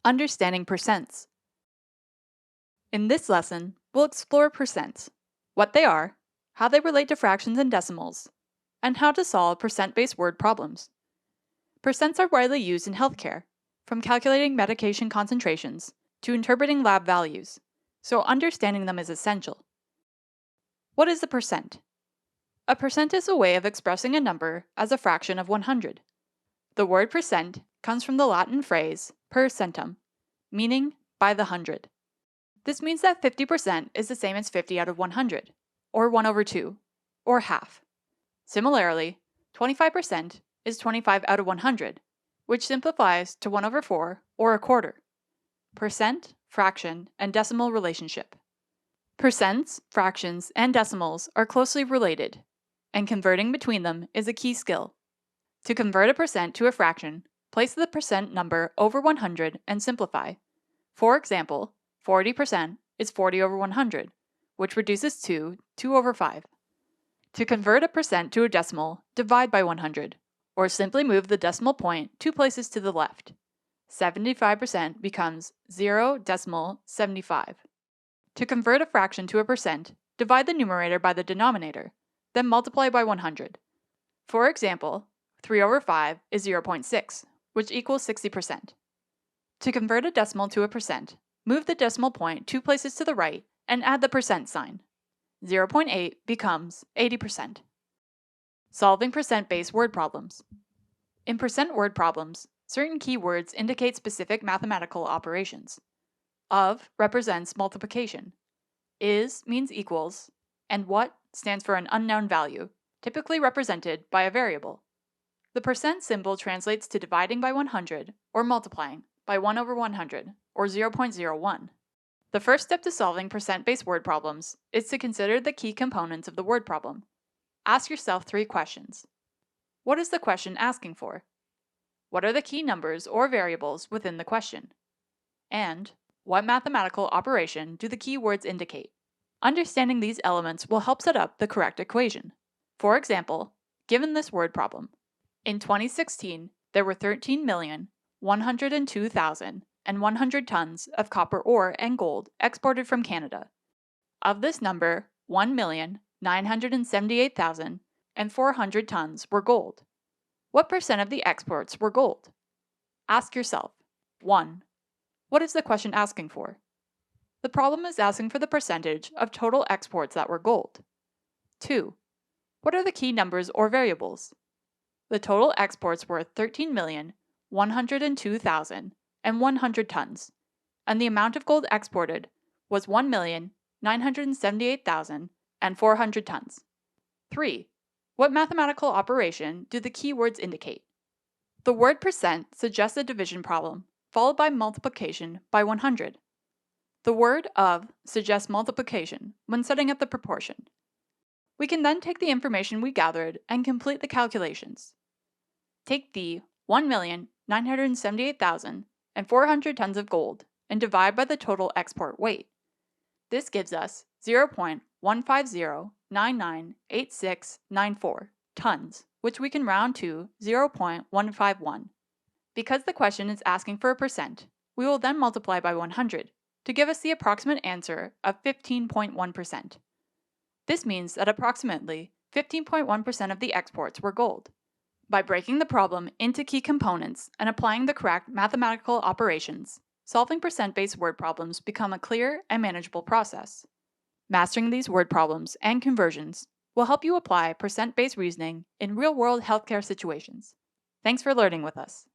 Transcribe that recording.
Understanding percents. In this lesson, we'll explore percents, what they are, how they relate to fractions and decimals, and how to solve percent-based word problems. Percents are widely used in healthcare, from calculating medication concentrations to interpreting lab values, so understanding them is essential. What is a percent? A percent is a way of expressing a number as a fraction of 100. The word percent comes from the Latin phrase per centum, meaning by the hundred. This means that 50% is the same as 50 out of 100, or 1 over 2, or half. Similarly, 25% is 25 out of 100, which simplifies to 1 over 4, or a quarter. Percent, fraction, and decimal relationship. Percents, fractions, and decimals are closely related, and converting between them is a key skill. To convert a percent to a fraction, place the percent number over 100 and simplify. For example, 40% is 40 over 100, which reduces to 2 over 5. To convert a percent to a decimal, divide by 100, or simply move the decimal point 2 places to the left. 75% becomes 0.75. To convert a fraction to a percent, divide the numerator by the denominator, then multiply by 100. For example, 3 over 5 is 0.6, which equals 60%. To convert a decimal to a percent, move the decimal point 2 places to the right and add the percent sign. 0.8 becomes 80%. Solving percent-based word problems. In percent word problems, certain keywords indicate specific mathematical operations. Of represents multiplication. Is means equals, and what stands for an unknown value, typically represented by a variable. The percent symbol translates to dividing by 100 or multiplying by 1 over 100, or 0.01. The first step to solving percent-based word problems is to consider the key components of the word problem. Ask yourself 3 questions. What is the question asking for? What are the key numbers or variables within the question? And what mathematical operation do the keywords indicate? Understanding these elements will help set up the correct equation. For example, given this word problem, in 2016, there were 13,102,100 tons of copper ore and gold exported from Canada. Of this number, 1,978,400 tons were gold. What percent of the exports were gold? Ask yourself, 1. What is the question asking for? The problem is asking for the percentage of total exports that were gold. 2. What are the key numbers or variables? The total exports were 13,102,100 tons, and the amount of gold exported was 1,978,400 tons. 3. What mathematical operation do the keywords indicate? The word percent suggests a division problem, followed by multiplication by 100. The word of suggests multiplication when setting up the proportion. We can then take the information we gathered and complete the calculations. Take the 1,978,400 tons of gold and divide by the total export weight. This gives us 0.150998694 tons, which we can round to 0.151. Because the question is asking for a percent, we will then multiply by 100 to give us the approximate answer of 15.1%. This means that approximately 15.1% of the exports were gold. By breaking the problem into key components and applying the correct mathematical operations, solving percent-based word problems become a clear and manageable process. Mastering these word problems and conversions will help you apply percent-based reasoning in real-world healthcare situations. Thanks for learning with us.